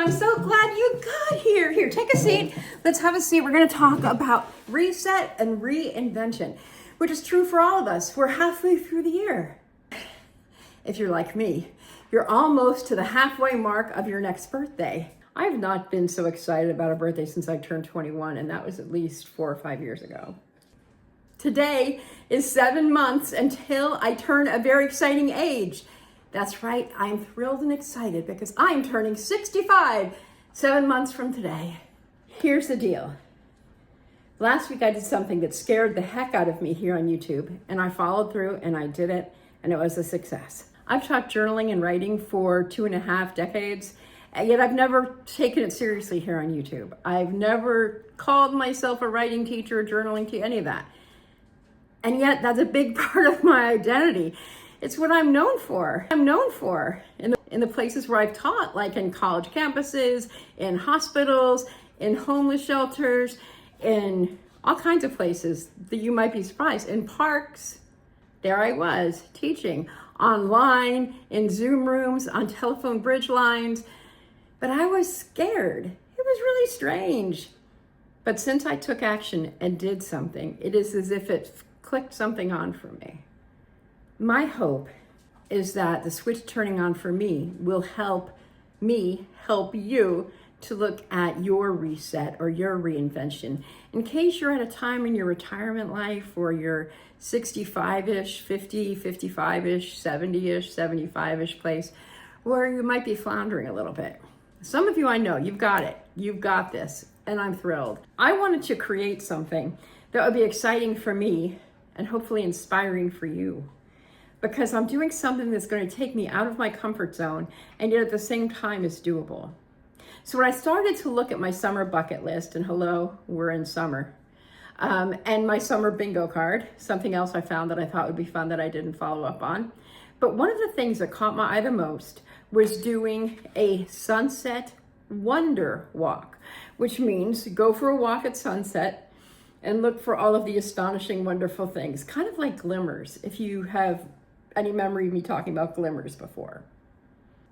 I'm so glad you got here. Here, take a seat. Let's have a seat. We're going to talk about reset and reinvention, which is true for all of us. We're halfway through the year. If you're like me, you're almost to the halfway mark of your next birthday. I have not been so excited about a birthday since I turned 21, and that was at least 4 or 5 years ago. Today is 7 months until I turn a very exciting age. That's right, I'm thrilled and excited because I'm turning 65 7 months from today. Here's the deal. Last week I did something that scared the heck out of me here on YouTube, and I followed through and I did it, and it was a success. I've taught journaling and writing for 2.5 decades, and yet I've never taken it seriously here on YouTube. I've never called myself a writing teacher, journaling teacher, any of that. And yet that's a big part of my identity. It's what I'm known for. I'm known for in the places where I've taught, like in college campuses, in hospitals, in homeless shelters, in all kinds of places that you might be surprised. In parks, there I was teaching, online, in Zoom rooms, on telephone bridge lines. But I was scared. It was really strange. But since I took action and did something, it is as if it clicked something on for me. My hope is that the switch turning on for me will help me help you to look at your reset or your reinvention. In case you're at a time in your retirement life or you're 65-ish, 50, 55-ish, 70-ish, 75-ish place where you might be floundering a little bit. Some of you I know, you've got it. You've got this, and I'm thrilled. I wanted to create something that would be exciting for me and hopefully inspiring for you, because I'm doing something that's going to take me out of my comfort zone and yet at the same time is doable. So when I started to look at my summer bucket list, and hello, we're in summer, and my summer bingo card, something else I found that I thought would be fun that I didn't follow up on. But one of the things that caught my eye the most was doing a sunset wonder walk, which means go for a walk at sunset and look for all of the astonishing, wonderful things, kind of like glimmers, if you have any memory of me talking about glimmers before.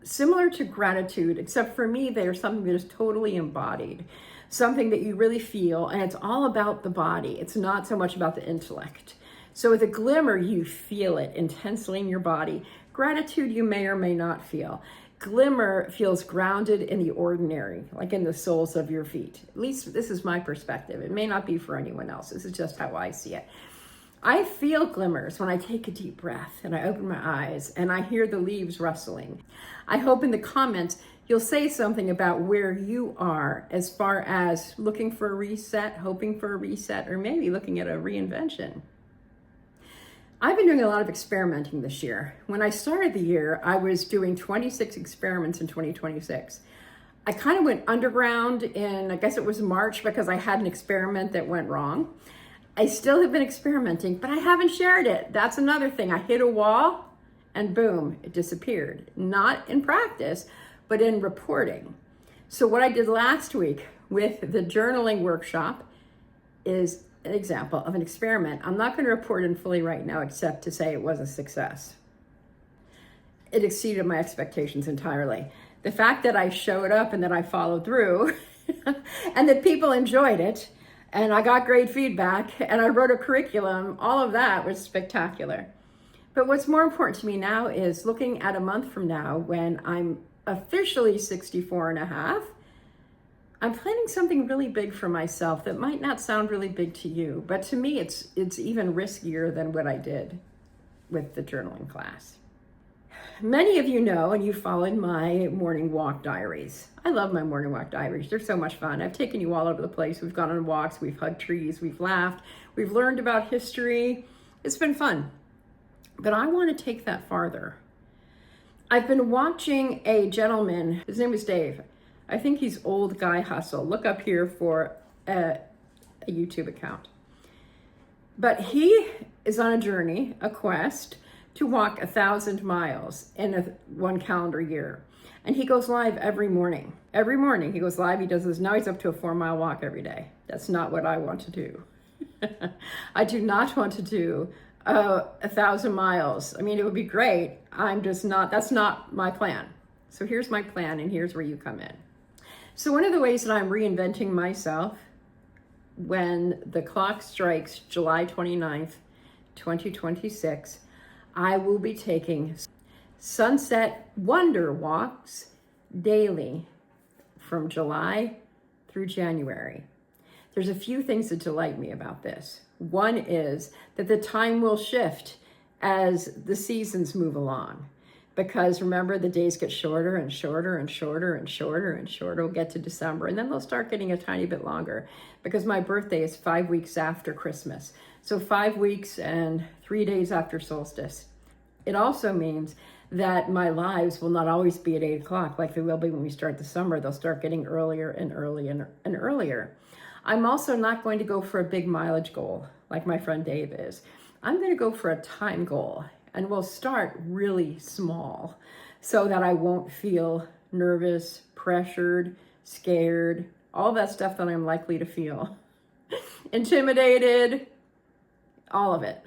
Similar to gratitude, except for me, they are something that is totally embodied, something that you really feel, and it's all about the body. It's not so much about the intellect. So with a glimmer, you feel it intensely in your body. Gratitude, you may or may not feel. Glimmer feels grounded in the ordinary, like in the soles of your feet. At least this is my perspective. It may not be for anyone else. This is just how I see it. I feel glimmers when I take a deep breath and I open my eyes and I hear the leaves rustling. I hope in the comments you'll say something about where you are as far as looking for a reset, hoping for a reset, or maybe looking at a reinvention. I've been doing a lot of experimenting this year. When I started the year, I was doing 26 experiments in 2026. I kind of went underground in, I guess it was March, because I had an experiment that went wrong. I still have been experimenting, but I haven't shared it. That's another thing. I hit a wall and boom, it disappeared. Not in practice, but in reporting. So what I did last week with the journaling workshop is an example of an experiment. I'm not going to report in fully right now, except to say it was a success. It exceeded my expectations entirely. The fact that I showed up and that I followed through and that people enjoyed it and I got great feedback and I wrote a curriculum, all of that was spectacular. But what's more important to me now is looking at a month from now when I'm officially 64 and a half. I'm planning something really big for myself that might not sound really big to you, but to me it's even riskier than what I did with the journaling class. Many of you know, and you followed my morning walk diaries. I love my morning walk diaries. They're so much fun. I've taken you all over the place. We've gone on walks, we've hugged trees, we've laughed, we've learned about history. It's been fun. But I want to take that farther. I've been watching a gentleman, his name is Dave. I think he's Old Guy Hustle. Look up here for a YouTube account. But he is on a journey, a quest, to walk 1,000 miles in one calendar year. And he goes live every morning. Every morning he goes live, he does this. Now he's up to a 4-mile walk every day. That's not what I want to do. I do not want to do 1,000 miles. I mean, it would be great. That's not my plan. So here's my plan, and here's where you come in. So one of the ways that I'm reinventing myself, when the clock strikes July 29th, 2026, I will be taking sunset wonder walks daily from July through January. There's a few things that delight me about this. One is that the time will shift as the seasons move along. Because remember, the days get shorter and shorter and shorter and shorter and shorter. We'll get to December, and then they'll start getting a tiny bit longer because my birthday is 5 weeks after Christmas. So 5 weeks and 3 days after solstice. It also means that my lives will not always be at 8 o'clock like they will be when we start the summer. They'll start getting earlier and earlier and earlier. I'm also not going to go for a big mileage goal like my friend Dave is. I'm going to go for a time goal. And we'll start really small so that I won't feel nervous, pressured, scared, all that stuff that I'm likely to feel. Intimidated, all of it.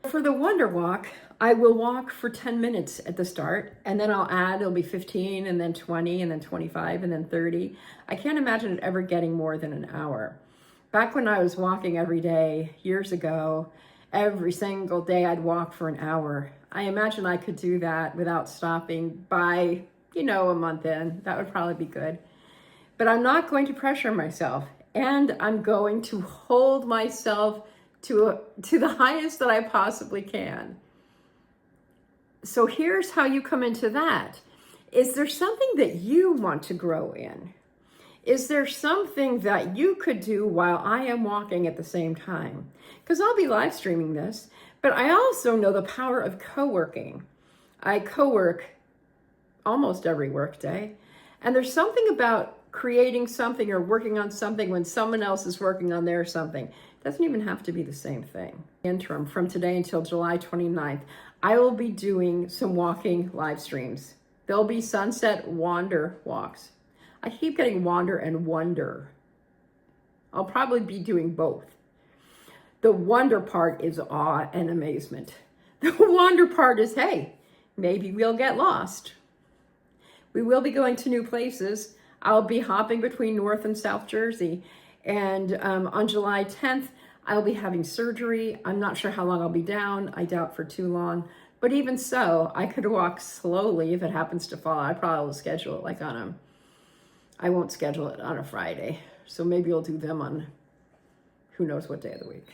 For the Wonder Walk, I will walk for 10 minutes at the start, and then I'll add, it'll be 15, and then 20, and then 25, and then 30. I can't imagine it ever getting more than an hour. Back when I was walking every day, years ago, every single day I'd walk for an hour. I imagine I could do that without stopping by, a month in. That would probably be good. But I'm not going to pressure myself, and I'm going to hold myself to the highest that I possibly can. So here's how you come into that. Is there something that you want to grow in? Is there something that you could do while I am walking at the same time? Because I'll be live streaming this, but I also know the power of co-working. I co-work almost every workday, and there's something about creating something or working on something when someone else is working on their something. It doesn't even have to be the same thing. Interim, from today until July 29th, I will be doing some walking live streams. There'll be sunset wander walks. I keep getting wander and wonder. I'll probably be doing both. The wonder part is awe and amazement. The wonder part is, hey, maybe we'll get lost. We will be going to new places. I'll be hopping between North and South Jersey. And on July 10th, I'll be having surgery. I'm not sure how long I'll be down. I doubt for too long. But even so, I could walk slowly if it happens to fall. I probably will schedule it like I won't schedule it on a Friday. So maybe I'll do them on who knows what day of the week.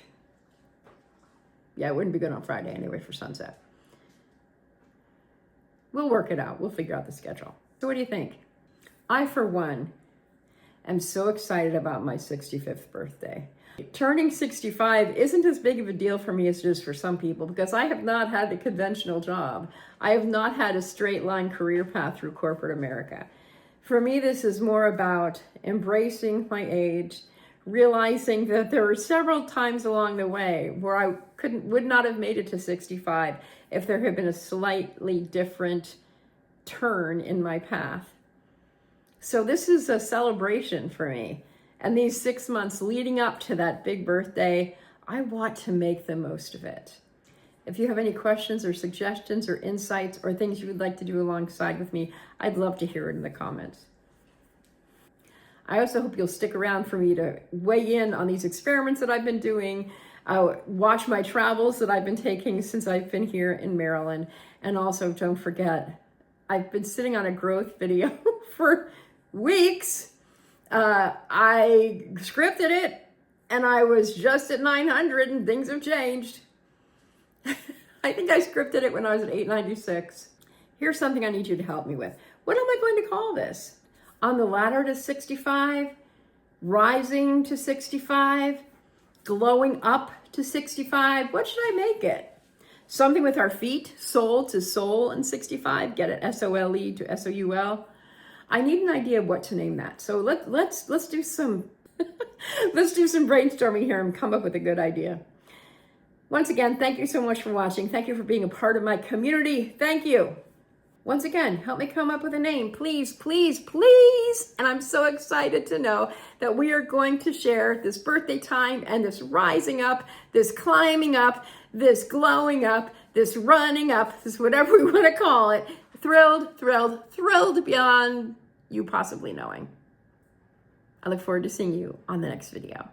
Yeah, it wouldn't be good on Friday anyway for sunset. We'll work it out. We'll figure out the schedule. So what do you think? I, for one, am so excited about my 65th birthday. Turning 65 isn't as big of a deal for me as it is for some people because I have not had the conventional job. I have not had a straight line career path through corporate America. For me, this is more about embracing my age, realizing that there were several times along the way where I would not have made it to 65 if there had been a slightly different turn in my path. So this is a celebration for me. And these 6 months leading up to that big birthday, I want to make the most of it. If you have any questions or suggestions or insights or things you would like to do alongside with me, I'd love to hear it in the comments. I also hope you'll stick around for me to weigh in on these experiments that I've been doing, watch my travels that I've been taking since I've been here in Maryland, and also don't forget, I've been sitting on a growth video for weeks. I scripted it and I was just at 900 and things have changed. I think I scripted it when I was at 896. Here's something I need you to help me with. What am I going to call this? On the ladder to 65, rising to 65, glowing up to 65. What should I make it? Something with our feet, soul to soul and 65. Get it? SOLE to SOUL. I need an idea of what to name that. So let's do some let's do some brainstorming here and come up with a good idea. Once again, thank you so much for watching. Thank you for being a part of my community. Thank you. Once again, help me come up with a name, please, please, please. And I'm so excited to know that we are going to share this birthday time and this rising up, this climbing up, this glowing up, this running up, this whatever we want to call it. Thrilled, thrilled, thrilled beyond you possibly knowing. I look forward to seeing you on the next video.